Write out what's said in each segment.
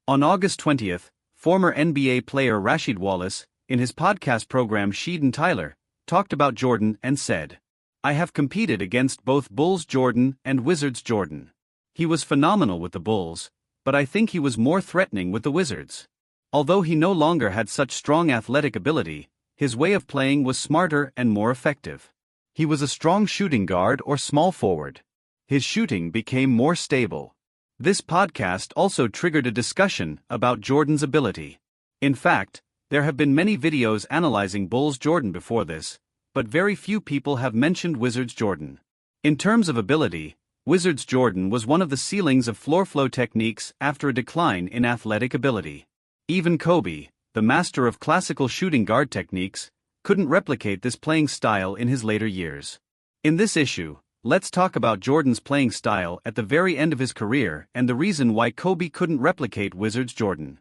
On August 20th, former NBA player Rasheed Wallace, in his podcast program Sheed and Tyler, talked about Jordan and said, "I have competed against both Bulls Jordan and Wizards Jordan. He was phenomenal with the Bulls, but I think he was more threatening with the Wizards. Although he no longer had such strong athletic ability, his way of playing was smarter and more effective. He was a strong shooting guard or small forward. His shooting became more stable." This podcast also triggered a discussion about Jordan's ability. In fact, there have been many videos analyzing Bulls Jordan before this, but very few people have mentioned Wizards Jordan. In terms of ability, Wizards Jordan was one of the ceilings of floor flow techniques after a decline in athletic ability. Even Kobe, the master of classical shooting guard techniques, couldn't replicate this playing style in his later years. In this issue, let's talk about Jordan's playing style at the very end of his career and the reason why Kobe couldn't replicate Wizards Jordan.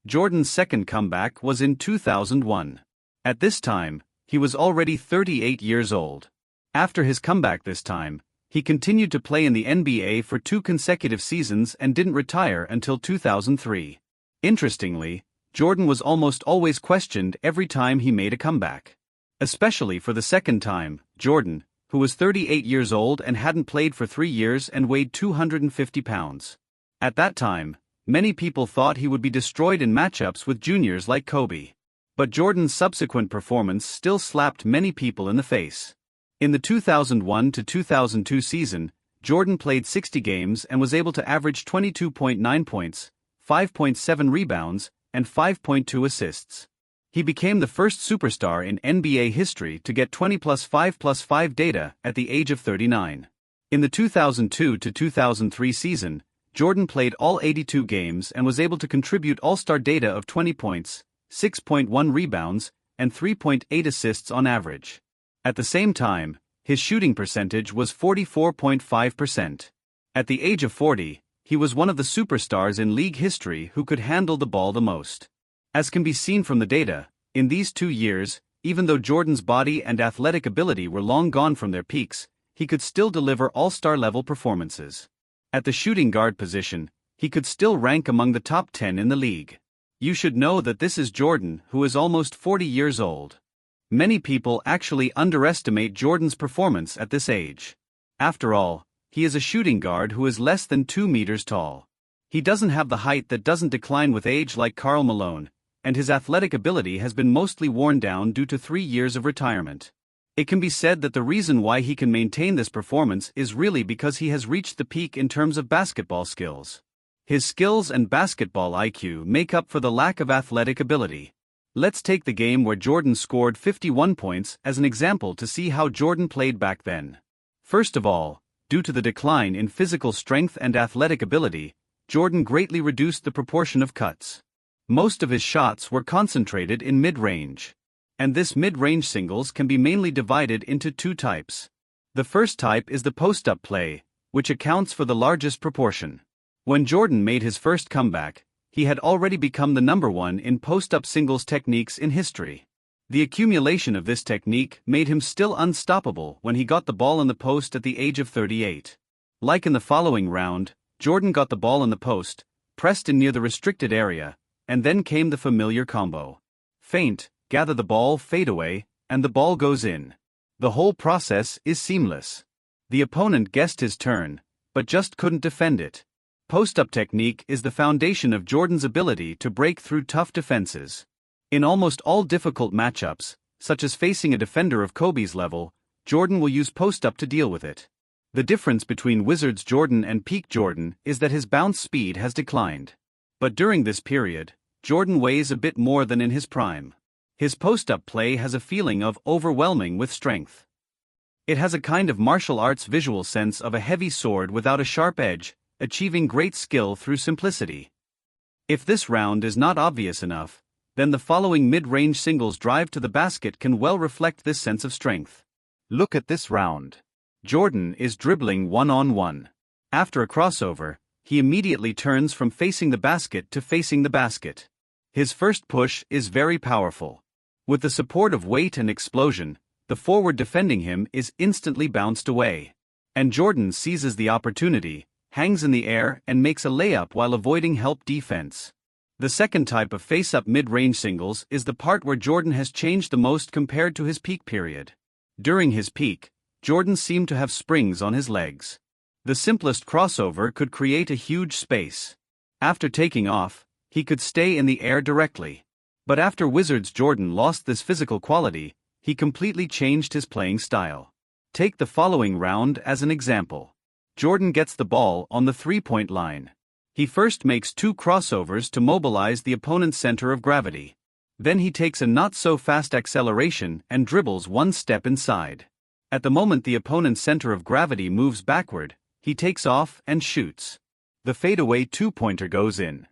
Jordan's second comeback was in 2001. At this time, he was already 38 years old. After his comeback this time, he continued to play in the NBA for 2 consecutive seasons and didn't retire until 2003. Interestingly, Jordan was almost always questioned every time he made a comeback. Especially for the second time, Jordan, who was 38 years old and hadn't played for 3 years and weighed 250 pounds. At that time, many people thought he would be destroyed in matchups with juniors like Kobe. But Jordan's subsequent performance still slapped many people in the face. In the 2001 to 2002 season, Jordan played 60 games and was able to average 22.9 points, 5.7 rebounds, and 5.2 assists. He became the first superstar in NBA history to get 20+5+5 data at the age of 39. In the 2002 to 2003 season, Jordan played all 82 games and was able to contribute all-star data of 20 points, 6.1 rebounds, and 3.8 assists on average. At the same time, his shooting percentage was 44.5%. At the age of 40, he was one of the superstars in league history who could handle the ball the most. As can be seen from the data, in these 2 years, even though Jordan's body and athletic ability were long gone from their peaks, he could still deliver all-star level performances. At the shooting guard position, he could still rank among the top 10 in the league. You should know that this is Jordan, who is almost 40 years old. Many people actually underestimate Jordan's performance at this age. After all, he is a shooting guard who is less than 2 meters tall. He doesn't have the height that doesn't decline with age like Karl Malone, and his athletic ability has been mostly worn down due to 3 years of retirement. It can be said that the reason why he can maintain this performance is really because he has reached the peak in terms of basketball skills. His skills and basketball IQ make up for the lack of athletic ability. Let's take the game where Jordan scored 51 points as an example to see how Jordan played back then. First of all, due to the decline in physical strength and athletic ability, Jordan greatly reduced the proportion of cuts. Most of his shots were concentrated in mid-range. And this mid-range singles can be mainly divided into 2 types. The first type is the post-up play, which accounts for the largest proportion. When Jordan made his first comeback, he had already become the #1 in post-up singles techniques in history. The accumulation of this technique made him still unstoppable when he got the ball in the post at the age of 38. Like in the following round, Jordan got the ball in the post, pressed in near the restricted area, and then came the familiar combo. Feint, gather the ball, fade away, and the ball goes in. The whole process is seamless. The opponent guessed his turn, but just couldn't defend it. Post-up technique is the foundation of Jordan's ability to break through tough defenses. In almost all difficult matchups, such as facing a defender of Kobe's level, Jordan will use post-up to deal with it. The difference between Wizards Jordan and peak Jordan is that his bounce speed has declined. But during this period, Jordan weighs a bit more than in his prime. His post-up play has a feeling of overwhelming with strength. It has a kind of martial arts visual sense of a heavy sword without a sharp edge, achieving great skill through simplicity. If this round is not obvious enough, then the following mid-range singles drive to the basket can well reflect this sense of strength. Look at this round. Jordan is dribbling one-on-one. After a crossover, he immediately turns from facing the basket to facing the basket. His first push is very powerful. With the support of weight and explosion, the forward defending him is instantly bounced away. And Jordan seizes the opportunity, hangs in the air and makes a layup while avoiding help defense. The second type of face-up mid-range singles is the part where Jordan has changed the most compared to his peak period. During his peak, Jordan seemed to have springs on his legs. The simplest crossover could create a huge space. After taking off, he could stay in the air directly. But after Wizards Jordan lost this physical quality, he completely changed his playing style. Take the following round as an example. Jordan gets the ball on the three-point line. He first makes two crossovers to mobilize the opponent's center of gravity. Then he takes a not-so-fast acceleration and dribbles one step inside. At the moment the opponent's center of gravity moves backward, he takes off and shoots. The fadeaway two-pointer goes in.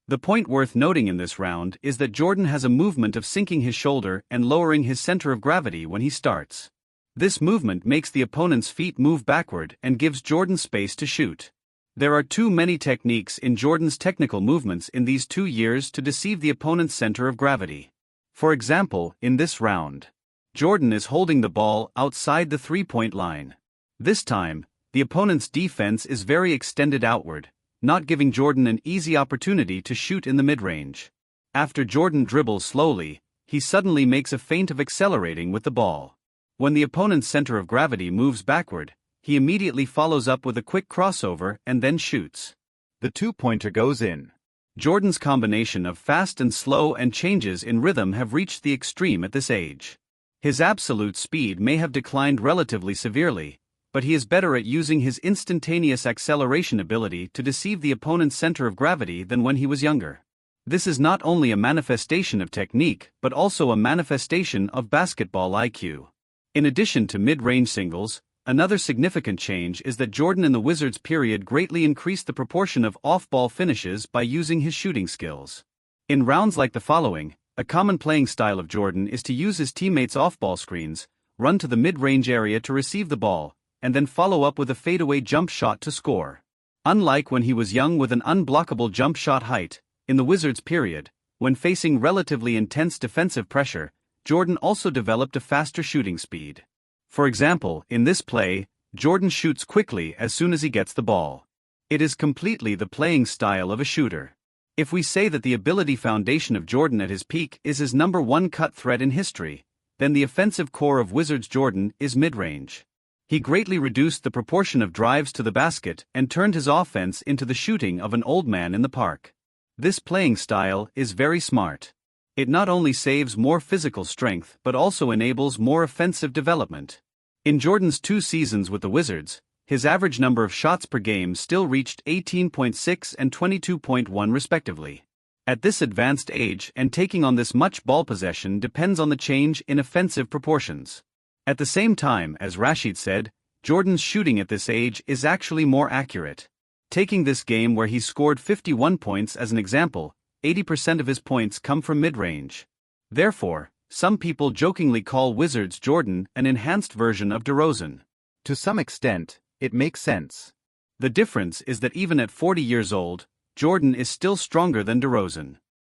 The point worth noting in this round is that Jordan has a movement of sinking his shoulder and lowering his center of gravity when he starts. This movement makes the opponent's feet move backward and gives Jordan space to shoot. There are too many techniques in Jordan's technical movements in these 2 years to deceive the opponent's center of gravity. For example, in this round, Jordan is holding the ball outside the three-point line. This time, the opponent's defense is very extended outward, not giving Jordan an easy opportunity to shoot in the mid-range. After Jordan dribbles slowly, he suddenly makes a feint of accelerating with the ball. When the opponent's center of gravity moves backward, he immediately follows up with a quick crossover and then shoots. The two-pointer goes in. Jordan's combination of fast and slow and changes in rhythm have reached the extreme at this age. His absolute speed may have declined relatively severely, but he is better at using his instantaneous acceleration ability to deceive the opponent's center of gravity than when he was younger. This is not only a manifestation of technique but also a manifestation of basketball IQ. In addition to mid-range singles, another significant change is that Jordan in the Wizards period greatly increased the proportion of off-ball finishes by using his shooting skills. In rounds like the following, a common playing style of Jordan is to use his teammates' off-ball screens, run to the mid-range area to receive the ball, and then follow up with a fadeaway jump shot to score. Unlike when he was young with an unblockable jump shot height, in the Wizards period, when facing relatively intense defensive pressure, Jordan also developed a faster shooting speed. For example, in this play, Jordan shoots quickly as soon as he gets the ball. It is completely the playing style of a shooter. If we say that the ability foundation of Jordan at his peak is his number one cut threat in history, then the offensive core of Wizards Jordan is mid-range. He greatly reduced the proportion of drives to the basket and turned his offense into the shooting of an old man in the park. This playing style is very smart. It not only saves more physical strength but also enables more offensive development. In Jordan's 2 seasons with the Wizards, his average number of shots per game still reached 18.6 and 22.1 respectively. At this advanced age and taking on this much ball possession depends on the change in offensive proportions. At the same time, as Rashid said, Jordan's shooting at this age is actually more accurate. Taking this game where he scored 51 points as an example, 80% of his points come from mid-range. Therefore, some people jokingly call Wizards Jordan an enhanced version of DeRozan. To some extent, it makes sense. The difference is that even at 40 years old, Jordan is still stronger than DeRozan.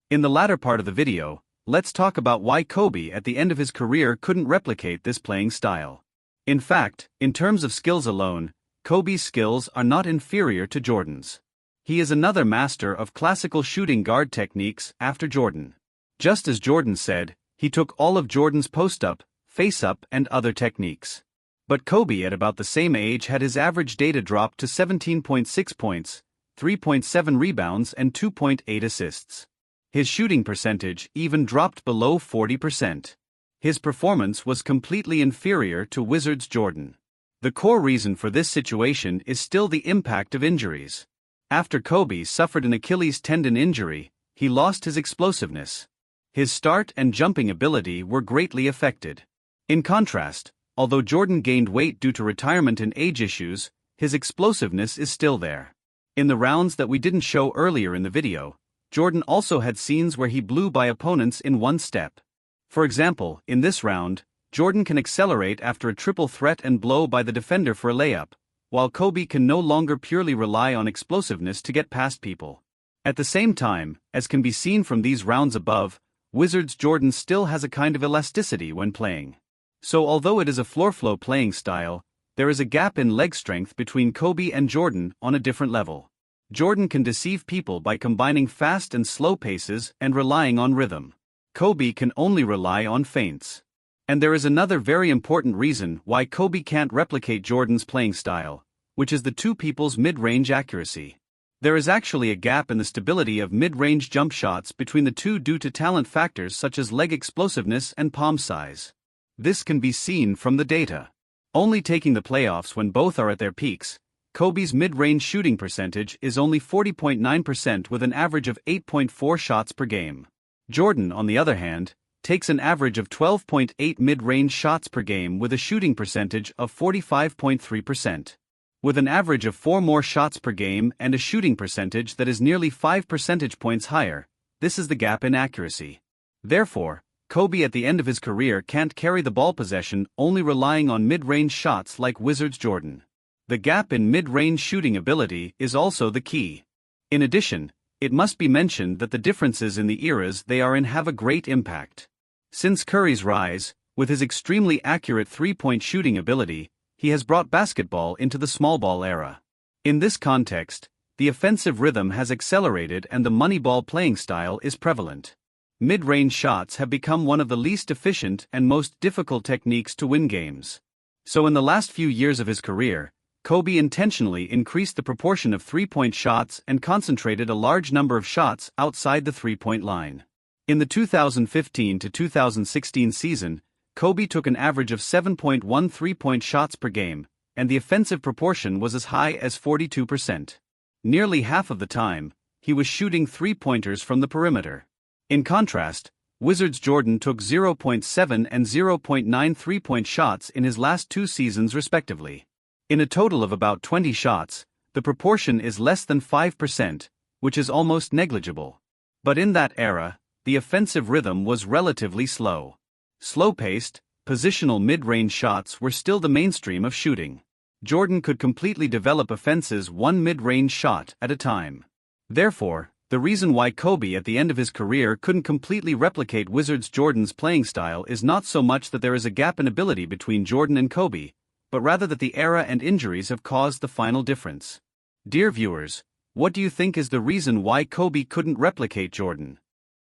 In the latter part of the video, let's talk about why Kobe at the end of his career couldn't replicate this playing style. In fact, in terms of skills alone, Kobe's skills are not inferior to Jordan's. He is another master of classical shooting guard techniques after Jordan. Just as Jordan said, he took all of Jordan's post-up, face-up and other techniques. But Kobe at about the same age had his average data drop to 17.6 points, 3.7 rebounds and 2.8 assists. His shooting percentage even dropped below 40%. His performance was completely inferior to Wizards Jordan. The core reason for this situation is still the impact of injuries. After Kobe suffered an Achilles tendon injury, he lost his explosiveness. His start and jumping ability were greatly affected. In contrast, although Jordan gained weight due to retirement and age issues, his explosiveness is still there. In the rounds that we didn't show earlier in the video, Jordan also had scenes where he blew by opponents in one step. For example, in this round, Jordan can accelerate after a triple threat and blow by the defender for a layup, while Kobe can no longer purely rely on explosiveness to get past people. At the same time, as can be seen from these rounds above, Wizards Jordan still has a kind of elasticity when playing. So although it is a floor flow playing style, there is a gap in leg strength between Kobe and Jordan on a different level. Jordan can deceive people by combining fast and slow paces and relying on rhythm. Kobe can only rely on feints. And there is another very important reason why Kobe can't replicate Jordan's playing style, which is the two people's mid-range accuracy. There is actually a gap in the stability of mid-range jump shots between the two due to talent factors such as leg explosiveness and palm size. This can be seen from the data. Only taking the playoffs when both are at their peaks, Kobe's mid-range shooting percentage is only 40.9% with an average of 8.4 shots per game. Jordan, on the other hand, takes an average of 12.8 mid-range shots per game with a shooting percentage of 45.3%. With an average of 4 more shots per game and a shooting percentage that is nearly 5 percentage points higher, this is the gap in accuracy. Therefore, Kobe at the end of his career can't carry the ball possession only relying on mid-range shots like Wizards Jordan. The gap in mid-range shooting ability is also the key. In addition, it must be mentioned that the differences in the eras they are in have a great impact. Since Curry's rise, with his extremely accurate three-point shooting ability, he has brought basketball into the small ball era. In this context, the offensive rhythm has accelerated and the money ball playing style is prevalent. Mid-range shots have become one of the least efficient and most difficult techniques to win games. So in the last few years of his career, Kobe intentionally increased the proportion of three-point shots and concentrated a large number of shots outside the three-point line. In the 2015 to 2016 season, Kobe took an average of 7.1 three-point shots per game, and the offensive proportion was as high as 42%. Nearly half of the time, he was shooting three-pointers from the perimeter. In contrast, Wizards Jordan took 0.7 and 0.9 three-point shots in his last two seasons respectively. In a total of about 20 shots, the proportion is less than 5%, which is almost negligible. But in that era, the offensive rhythm was relatively slow. Slow-paced, positional mid-range shots were still the mainstream of shooting. Jordan could completely develop offenses one mid-range shot at a time. Therefore, the reason why Kobe at the end of his career couldn't completely replicate Wizards Jordan's playing style is not so much that there is a gap in ability between Jordan and Kobe, but rather that the era and injuries have caused the final difference. Dear viewers, what do you think is the reason why Kobe couldn't replicate Jordan?